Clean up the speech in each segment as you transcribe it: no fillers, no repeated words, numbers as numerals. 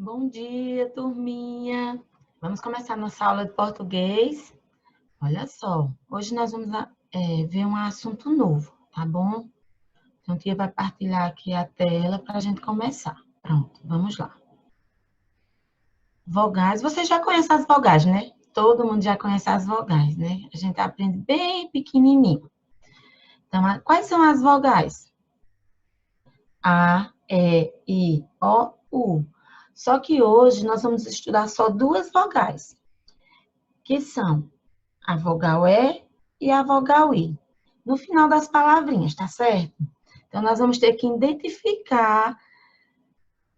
Bom dia, turminha. Vamos começar nossa aula de português. Olha só, hoje nós vamos ver um assunto novo, tá bom? Então, a tia vai partilhar aqui a tela para a gente começar. Pronto, vamos lá. Vogais, você já conhece as vogais, né? Todo mundo já conhece as vogais, né? A gente aprende bem pequenininho. Então, quais são as vogais? A, E, I, O, U. Só que hoje nós vamos estudar só duas vogais, que são a vogal E a vogal I. No final das palavrinhas, tá certo? Então, nós vamos ter que identificar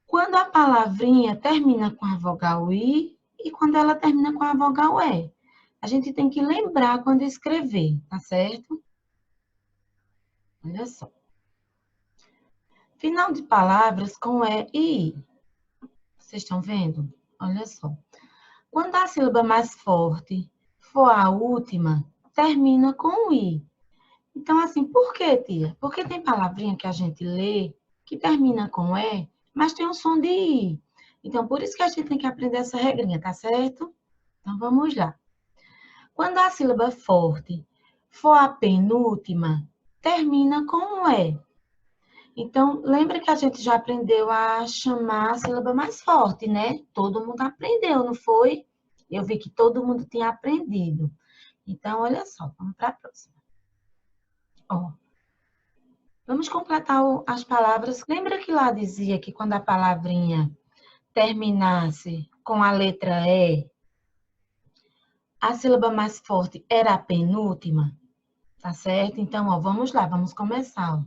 quando a palavrinha termina com a vogal I e quando ela termina com a vogal E. A gente tem que lembrar quando escrever, tá certo? Olha só. Final de palavras com E e I. Vocês estão vendo? Olha só. Quando a sílaba mais forte for a última, termina com I. Então, assim, por quê, tia? Porque tem palavrinha que a gente lê que termina com E, mas tem um som de I. Então, por isso que a gente tem que aprender essa regrinha, tá certo? Então, vamos lá. Quando a sílaba forte for a penúltima, termina com E. Então, lembra que a gente já aprendeu a chamar a sílaba mais forte, né? Todo mundo aprendeu, não foi? Eu vi que todo mundo tinha aprendido. Então, olha só, vamos para a próxima. Ó, vamos completar as palavras. Lembra que lá dizia que quando a palavrinha terminasse com a letra E, a sílaba mais forte era a penúltima? Tá certo? Então, ó, vamos lá, vamos começar. Ó.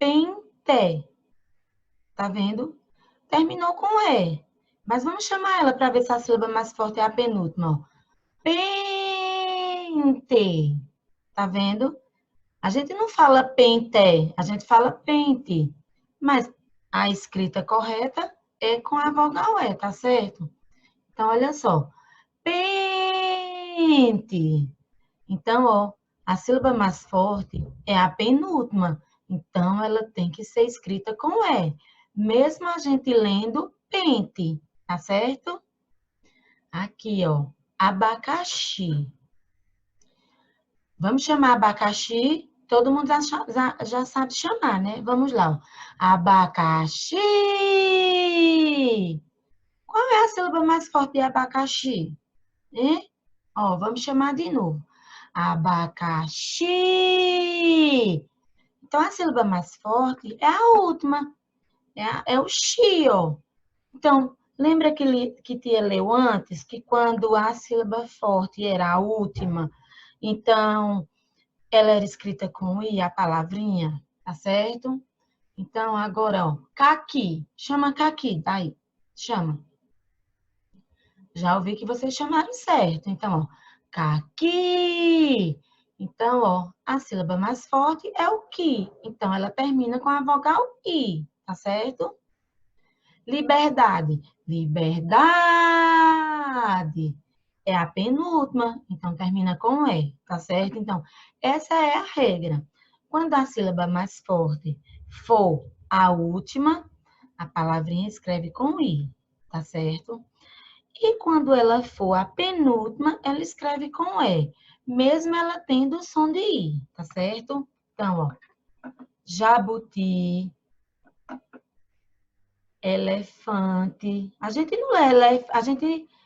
Pente. Tá vendo? Terminou com E. Mas vamos chamar ela para ver se a sílaba mais forte é a penúltima. Ó. Pente. Tá vendo? A gente não fala pente, a gente fala pente. Mas a escrita correta é com a vogal E, tá certo? Então, olha só. Pente. Então, ó, a sílaba mais forte é a penúltima. Então, ela tem que ser escrita com E. Mesmo a gente lendo pente, tá certo? Aqui, ó, abacaxi. Vamos chamar abacaxi. Todo mundo já sabe chamar, né? Vamos lá. Ó. Abacaxi. Qual é a sílaba mais forte de abacaxi? Hein? Ó, vamos chamar de novo. Abacaxi. Então, a sílaba mais forte é a última. É o xi, ó. Então, lembra que tia leu antes? Que quando a sílaba forte era a última, então ela era escrita com I, a palavrinha, tá certo? Então, agora, ó, caqui. Chama caqui, daí. Chama. Já ouvi que vocês chamaram certo. Então, ó, caqui. Então, ó, a sílaba mais forte é o que. Então, ela termina com a vogal I, tá certo? Liberdade. Liberdade. É a penúltima, então termina com E, tá certo? Então, essa é a regra. Quando a sílaba mais forte for a última, a palavrinha escreve com I, tá certo? E quando ela for a penúltima, ela escreve com E, mesmo ela tendo o som de I, tá certo? Então, ó, jabuti, elefante. A gente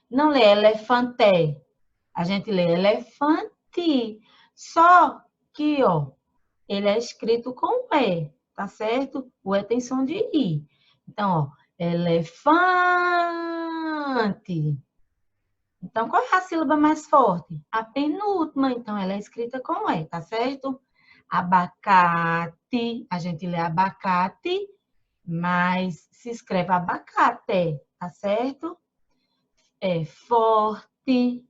não lê elefante, a gente lê elefante. Só que, ó, ele é escrito com E, tá certo? O E tem som de I. Então, ó, elefante. Então, qual é a sílaba mais forte? A penúltima, então ela é escrita com E, tá certo? Abacate, a gente lê abacate, mas se escreve abacate, tá certo? É forte,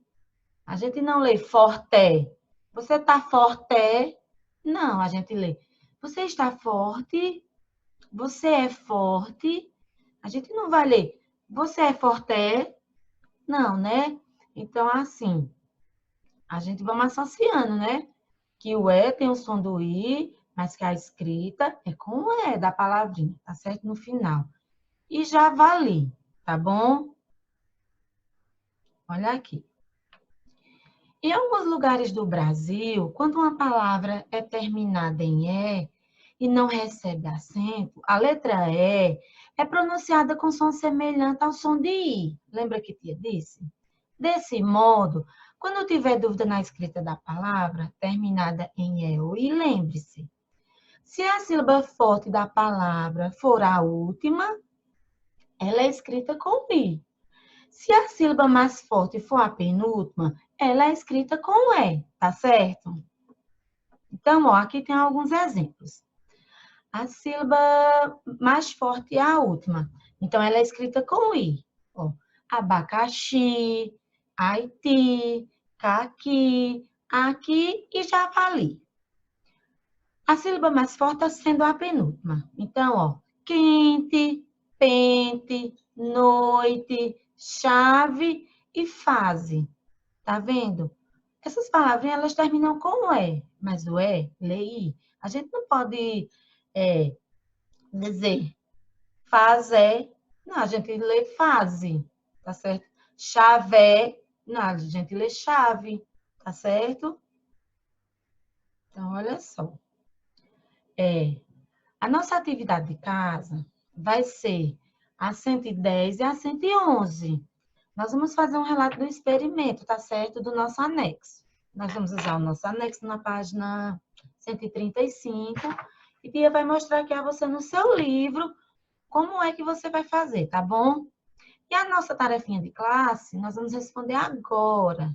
a gente não lê forte. Você tá forte? Não, a gente lê. Você está forte? Você é forte? A gente não vai ler. Você é forte? Não, né? Então, assim, a gente vamos associando, né? Que o E tem o som do I, mas que a escrita é com o E da palavrinha, tá certo? No final. e javali, tá bom? Olha aqui. Em alguns lugares do Brasil, quando uma palavra é terminada em e não recebe acento, a letra é pronunciada com som semelhante ao som de I. Lembra que tia disse? Desse modo, quando tiver dúvida na escrita da palavra terminada em ou I, lembre-se, se a sílaba forte da palavra for a última, ela é escrita com I. Se a sílaba mais forte for a penúltima, ela é escrita com E, tá certo? Então, ó, aqui tem alguns exemplos. A sílaba mais forte é a última. Então, ela é escrita com I. Ó, abacaxi, Haiti, caqui, aqui e javali. A sílaba mais forte está sendo a penúltima. Então, ó, quente, pente, noite, chave e fase. Tá vendo? Essas palavrinhas, elas terminam com E, mas o lei, a gente não pode dizer fazé, não, a gente lê fase, tá certo? Chavé, não, a gente lê chave, tá certo? Então, olha só. A nossa atividade de casa vai ser a 110 e a 111. Nós vamos fazer um relato do experimento, tá certo? Do nosso anexo. Nós vamos usar o nosso anexo na página 135 e Bia vai mostrar aqui a você no seu livro como é que você vai fazer, tá bom? E a nossa tarefinha de classe, nós vamos responder agora,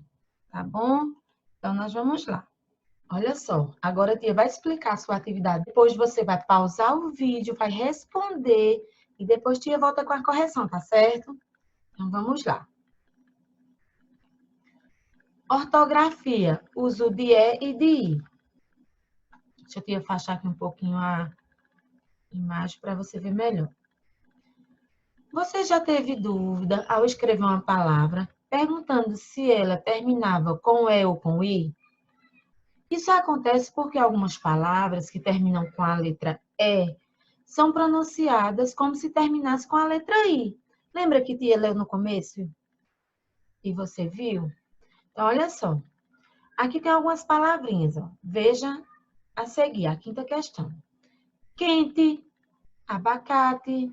tá bom? Então, nós vamos lá. Olha só, agora a tia vai explicar a sua atividade. Depois você vai pausar o vídeo, vai responder e depois a tia volta com a correção, tá certo? Então, vamos lá. Ortografia, uso de e de i. Deixa eu afastar aqui um pouquinho a imagem para você ver melhor. Você já teve dúvida ao escrever uma palavra, perguntando se ela terminava com e ou com i? Isso acontece porque algumas palavras que terminam com a letra E são pronunciadas como se terminasse com a letra I. Lembra que tia leu no começo? E você viu? Então, olha só. Aqui tem algumas palavrinhas, ó. Veja a seguir, a quinta questão. Quente, abacate,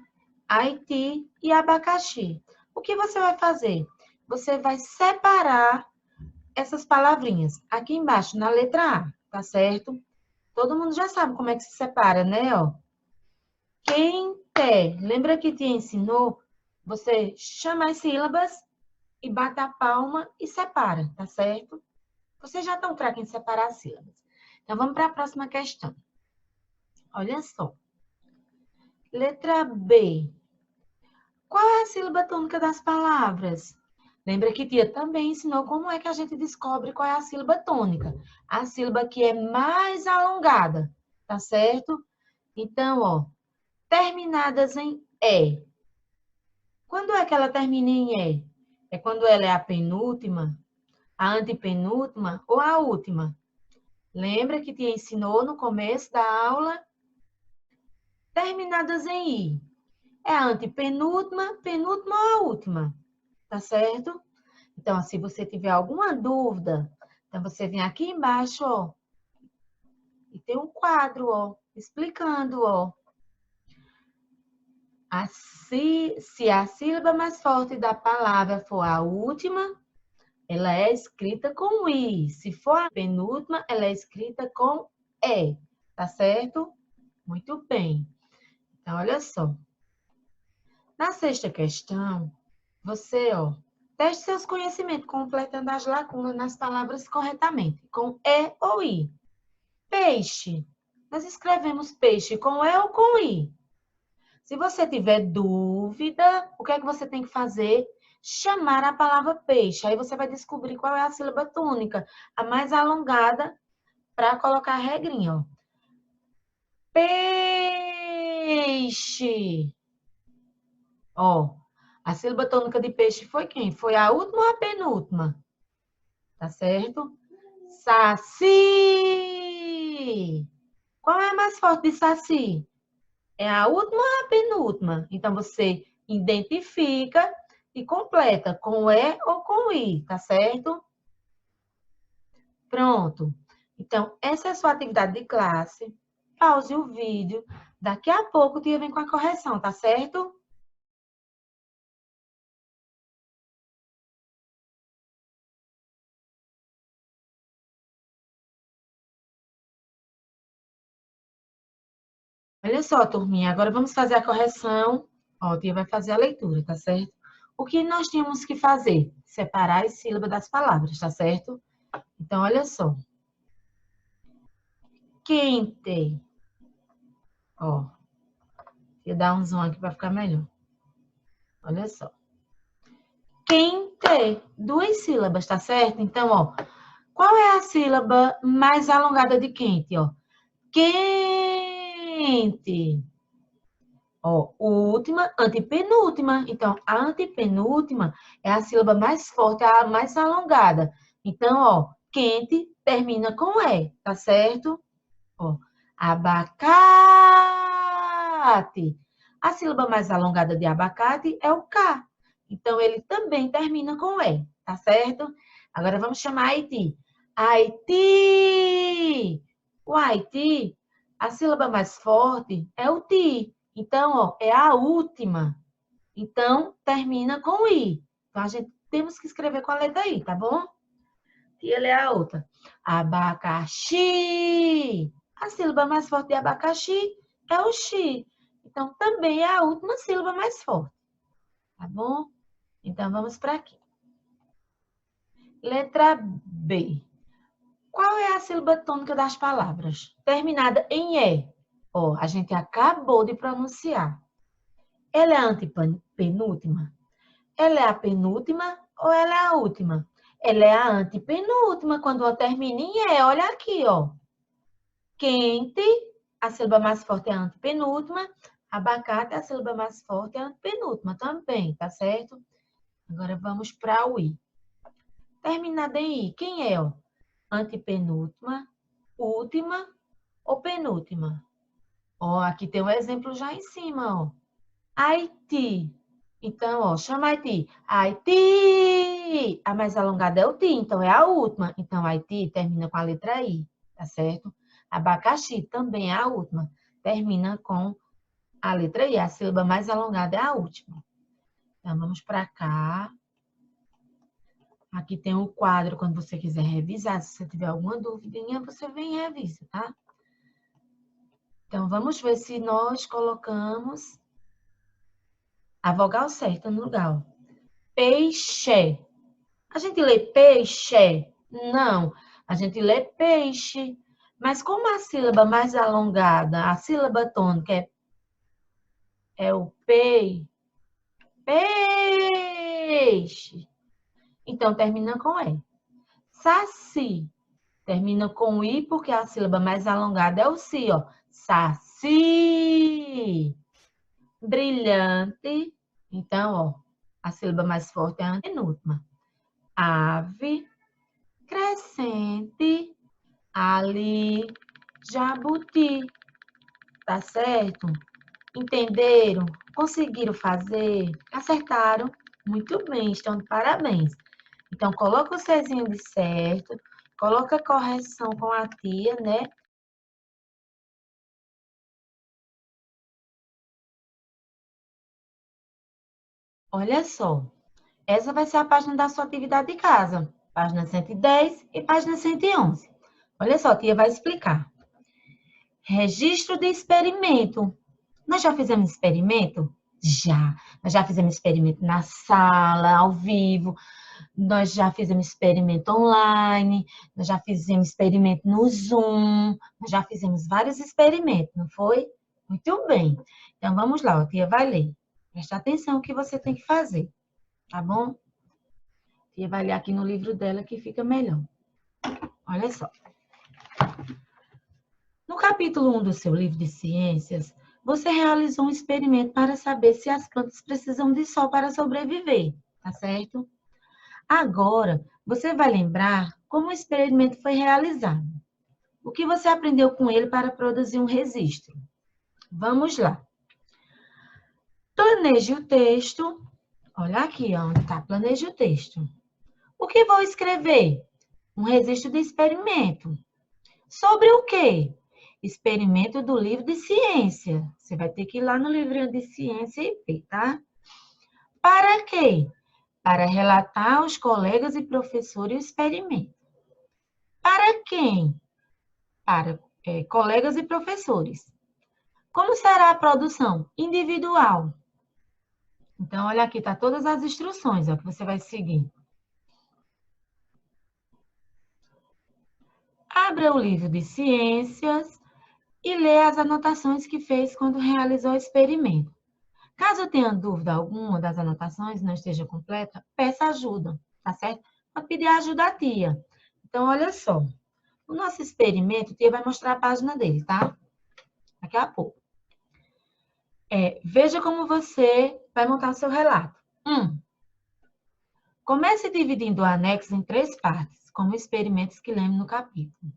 Haiti e abacaxi. O que você vai fazer? Você vai separar essas palavrinhas aqui embaixo, na letra A, tá certo? Todo mundo já sabe como é que se separa, né? Ó. Quente. Lembra que te ensinou? Você chama as sílabas e bate a palma e separa, tá certo? Vocês já estão craque em separar as sílabas. Então, vamos para a próxima questão. Olha só. Letra B. Qual é a sílaba tônica das palavras? Lembra que tia também ensinou como é que a gente descobre qual é a sílaba tônica. A sílaba que é mais alongada, tá certo? Então, ó, terminadas em E. Quando é que ela termina em E? É quando ela é a penúltima, a antepenúltima ou a última? Lembra que te ensinou no começo da aula? Terminadas em I. É a antepenúltima, penúltima ou a última? Tá certo? Então, se você tiver alguma dúvida, então você vem aqui embaixo, ó, e tem um quadro, ó, explicando, ó. Se a sílaba mais forte da palavra for a última, ela é escrita com I. Se for a penúltima, ela é escrita com E. Tá certo? Muito bem. Então, olha só. Na sexta questão, você, ó, teste seus conhecimentos completando as lacunas nas palavras corretamente, com E ou I. Peixe. Nós escrevemos peixe com E ou com I. Se você tiver dúvida, o que é que você tem que fazer? Chamar a palavra peixe. Aí você vai descobrir qual é a sílaba tônica, a mais alongada, para colocar a regrinha. Ó. Peixe. Ó, a sílaba tônica de peixe foi quem? Foi a última ou a penúltima? Tá certo? Saci. Qual é a mais forte de saci? É a última ou a penúltima? Então, você identifica e completa com E ou com I, tá certo? Pronto. Então, essa é a sua atividade de classe. Pause o vídeo. Daqui a pouco o tia vem com a correção, tá certo? Olha só, turminha, agora vamos fazer a correção. Ó, a tia vai fazer a leitura, tá certo? O que nós tínhamos que fazer? Separar as sílabas das palavras, tá certo? Então, olha só. Quente. Ó, ia dar um zoom aqui para ficar melhor. Olha só. Quente. Duas sílabas, tá certo? Então, ó, qual é a sílaba mais alongada de quente, ó? Quente. Ó, última, antepenúltima. Então, a antepenúltima é a sílaba mais forte, a mais alongada. Então, ó, quente termina com E, tá certo? Ó, abacate. A sílaba mais alongada de abacate é o K. Então, ele também termina com E, tá certo? Agora, vamos chamar Haiti. Haiti. O Haiti, a sílaba mais forte é o Ti. Então, ó, é a última. Então, termina com I. Então, a gente temos que escrever com a letra I, tá bom? E ele é a outra. Abacaxi. A sílaba mais forte de abacaxi é o xi. Então, também é a última sílaba mais forte. Tá bom? Então, vamos para aqui. Letra B. Qual é a sílaba tônica das palavras? Terminada em E. Ó, a gente acabou de pronunciar. Ela é a antepenúltima? Ela é a penúltima ou ela é a última? Ela é a antepenúltima, quando ela termina em E. Olha aqui, ó. Quente, a sílaba mais forte é a antepenúltima. Abacate, a sílaba mais forte é a antepenúltima também, tá certo? Agora vamos para o I. Terminada em I, quem é, ó? Antepenúltima, última ou penúltima? Ó, aqui tem um exemplo já em cima, ó. Haiti. Então, ó, chama Haiti. Haiti! A mais alongada é o Ti, então é a última. Então, Haiti termina com a letra I, tá certo? Abacaxi também é a última. Termina com a letra I. A sílaba mais alongada é a última. Então, vamos para cá. Aqui tem o quadro, quando você quiser revisar. Se você tiver alguma duvidinha, você vem e revisa, tá? Então, vamos ver se nós colocamos a vogal certa no lugar. Peixe. A gente lê peixe? Não, a gente lê peixe. Mas como a sílaba mais alongada, a sílaba tônica é o peixe. Então, termina com E. Saci. Termina com I, porque a sílaba mais alongada é o Si, ó. Saci. Brilhante. Então, ó, a sílaba mais forte é a penúltima. Ave. Crescente. Ali. Jabuti. Tá certo? Entenderam? Conseguiram fazer? Acertaram? Muito bem, estão de parabéns. Então, coloca o Czinho de certo, coloca a correção com a tia, né? Olha só, essa vai ser a página da sua atividade de casa. Página 110 e página 111. Olha só, a tia vai explicar. Registro de experimento. Nós já fizemos experimento? Já. Nós já fizemos experimento na sala, ao vivo. Nós já fizemos experimento online. Nós já fizemos experimento no Zoom. Nós já fizemos vários experimentos, não foi? Muito bem. Então, vamos lá, a tia vai ler. Presta atenção no que você tem que fazer, tá bom? A tia vai ler aqui no livro dela que fica melhor. Olha só. No capítulo 1 do seu livro de ciências, você realizou um experimento para saber se as plantas precisam de sol para sobreviver, tá certo? Agora, você vai lembrar como o experimento foi realizado. O que você aprendeu com ele para produzir um registro? Vamos lá. Planeje o texto. Olha aqui, onde está. Planeje o texto. O que vou escrever? Um registro de experimento. Sobre o quê? Experimento do livro de ciência. Você vai ter que ir lá no livrinho de ciência e ver, tá? Para quê? Para relatar aos colegas e professores o experimento. Para quem? Para colegas e professores. Como será a produção? Individual. Então, olha aqui, tá todas as instruções, ó, que você vai seguir. Abra o livro de ciências e lê as anotações que fez quando realizou o experimento. Caso tenha dúvida alguma das anotações não esteja completa, peça ajuda, tá certo? Pode pedir ajuda à tia. Então, olha só. O nosso experimento, a tia vai mostrar a página dele, tá? Daqui a pouco. Veja como você vai montar o seu relato. 1. Comece dividindo o anexo em 3 partes, como experimentos que lembro no capítulo.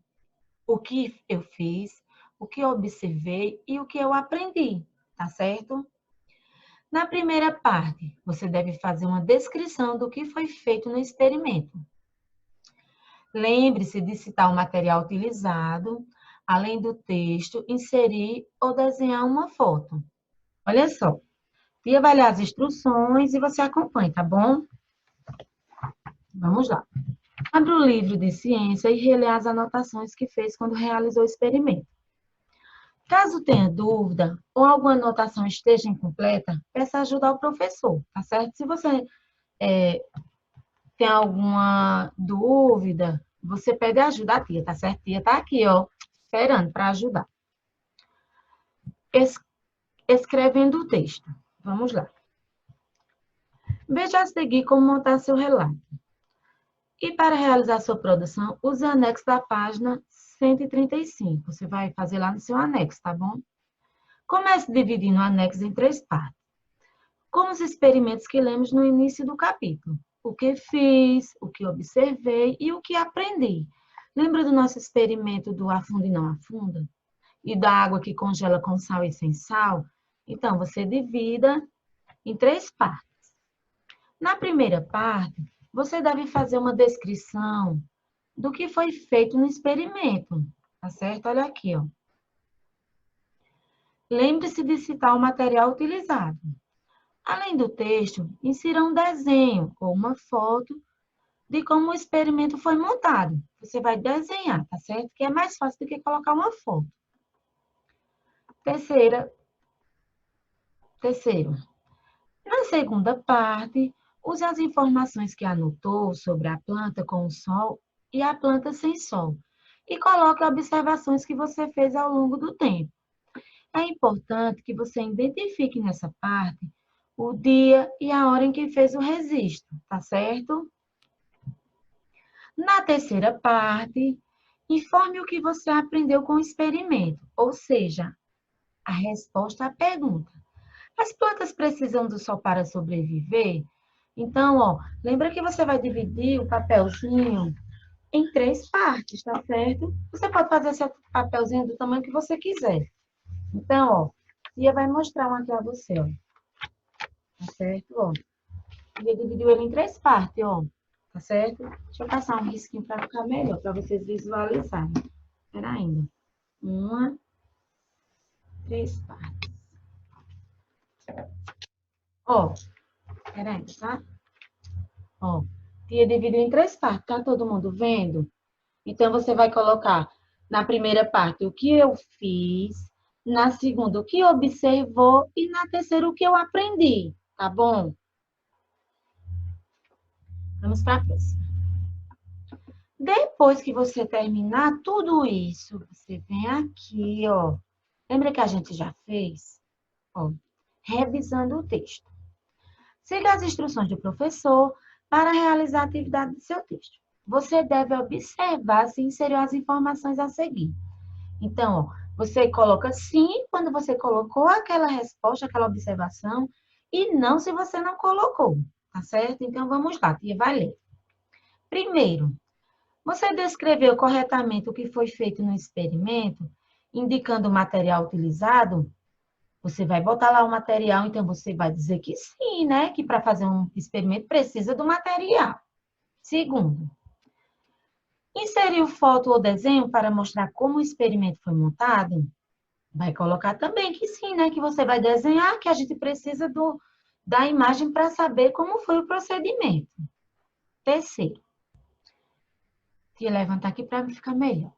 O que eu fiz, o que eu observei e o que eu aprendi, tá certo? Na primeira parte, você deve fazer uma descrição do que foi feito no experimento. Lembre-se de citar o material utilizado, além do texto, inserir ou desenhar uma foto. Olha só, tia vai ler as instruções e você acompanha, tá bom? Vamos lá. Abra o livro de ciência e relê as anotações que fez quando realizou o experimento. Caso tenha dúvida ou alguma anotação esteja incompleta, peça ajuda ao professor, tá certo? Se você tem alguma dúvida, você pede ajuda à tia, tá certo? A tia tá aqui, ó, esperando para ajudar. Escrevendo o texto. Vamos lá. Veja a seguir como montar seu relato. E para realizar sua produção, use o anexo da página 135. Você vai fazer lá no seu anexo, tá bom? Comece dividindo o anexo em 3 partes. Como os experimentos que lemos no início do capítulo. O que fiz, o que observei e o que aprendi. Lembra do nosso experimento do afunda e não afunda? E da água que congela com sal e sem sal? Então, você divida em 3 partes. Na primeira parte, você deve fazer uma descrição do que foi feito no experimento, tá certo? Olha aqui, ó. Lembre-se de citar o material utilizado. Além do texto, insira um desenho ou uma foto de como o experimento foi montado. Você vai desenhar, tá certo? Que é mais fácil do que colocar uma foto. Terceiro, na segunda parte, use as informações que anotou sobre a planta com o sol e a planta sem sol e coloque observações que você fez ao longo do tempo. É importante que você identifique nessa parte o dia e a hora em que fez o registro, tá certo? Na terceira parte, informe o que você aprendeu com o experimento, ou seja, a resposta à pergunta. As plantas precisam do sol para sobreviver? Então, ó, lembra que você vai dividir o papelzinho em 3 partes, tá certo? Você pode fazer esse papelzinho do tamanho que você quiser. Então, ó, a tia vai mostrar um aqui a você, ó. Tá certo? Ó. A tia dividiu ele em 3 partes, ó. Tá certo? Deixa eu passar um risquinho para ficar melhor, para vocês visualizarem. Espera ainda. 3 partes. Ó, espera aí, tá? Ó, tia dividiu em 3 partes. Tá todo mundo vendo? Então, você vai colocar na primeira parte o que eu fiz, na segunda o que observou e na terceira o que eu aprendi, tá bom? Vamos para a próxima. Depois que você terminar tudo isso, você vem aqui, ó. Lembra que a gente já fez? Ó, revisando o texto. Siga as instruções do professor para realizar a atividade do seu texto. Você deve observar se inseriu as informações a seguir. Então, ó, você coloca sim quando você colocou aquela resposta, aquela observação, e não se você não colocou, tá certo? Então, vamos lá, tia vai ler. Primeiro, você descreveu corretamente o que foi feito no experimento, indicando o material utilizado? Você vai botar lá o material, então você vai dizer que sim, né? Que para fazer um experimento precisa do material. Segundo, inseriu foto ou desenho para mostrar como o experimento foi montado? Vai colocar também que sim, né? Que você vai desenhar, que a gente precisa da imagem para saber como foi o procedimento. Terceiro, te levantar aqui para ficar melhor.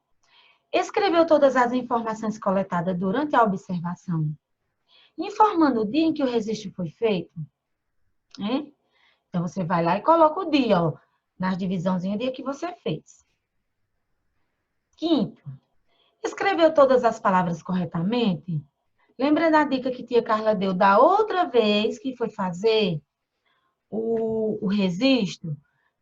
Escreveu todas as informações coletadas durante a observação, informando o dia em que o registro foi feito, né? Então, você vai lá e coloca o dia, ó, nas divisãozinhas, o dia que você fez. Quinto, escreveu todas as palavras corretamente? Lembra da dica que tia Carla deu da outra vez que foi fazer o registro?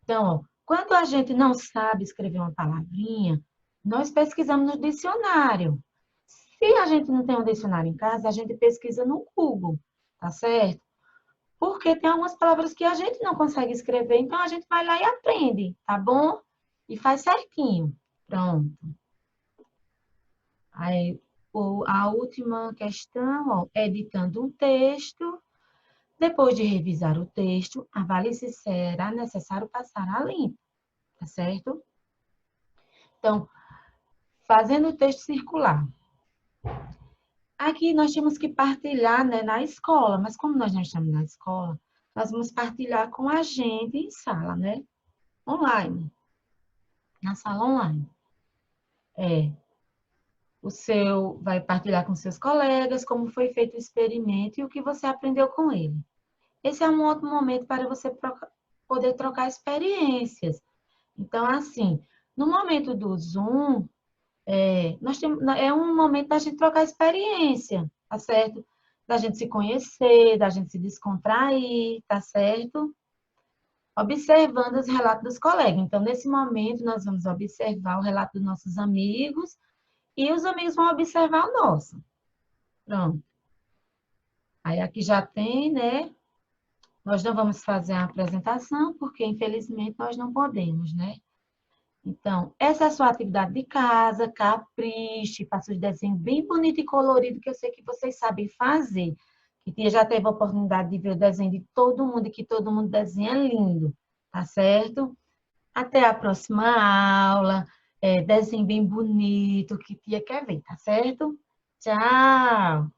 Então, ó, quando a gente não sabe escrever uma palavrinha, nós pesquisamos no dicionário. Se a gente não tem um dicionário em casa, a gente pesquisa no Google, tá certo? Porque tem algumas palavras que a gente não consegue escrever, então a gente vai lá e aprende, tá bom? E faz certinho. Pronto. Aí, a última questão, ó, editando um texto. Depois de revisar o texto, avalie se será necessário passar a limpo, tá certo? Então, fazendo o texto circular. Aqui nós temos que partilhar, né, na escola, mas como nós não estamos na escola, nós vamos partilhar com a gente em sala, né? Online, na sala online. O seu vai partilhar com seus colegas como foi feito o experimento e o que você aprendeu com ele. Esse é um outro momento para você poder trocar experiências. Então, assim, no momento do Zoom, é um momento da gente trocar experiência, tá certo? Da gente se conhecer, da gente se descontrair, tá certo? Observando os relatos dos colegas. Então, nesse momento, nós vamos observar o relato dos nossos amigos e os amigos vão observar o nosso. Pronto. Aí aqui já tem, né? Nós não vamos fazer a apresentação, porque infelizmente nós não podemos, né? Então, essa é a sua atividade de casa, capriche, faça os desenhos bem bonito e colorido, que eu sei que vocês sabem fazer. Que tia já teve a oportunidade de ver o desenho de todo mundo e que todo mundo desenha lindo, tá certo? Até a próxima aula. Desenho bem bonito, que tia quer ver, tá certo? Tchau!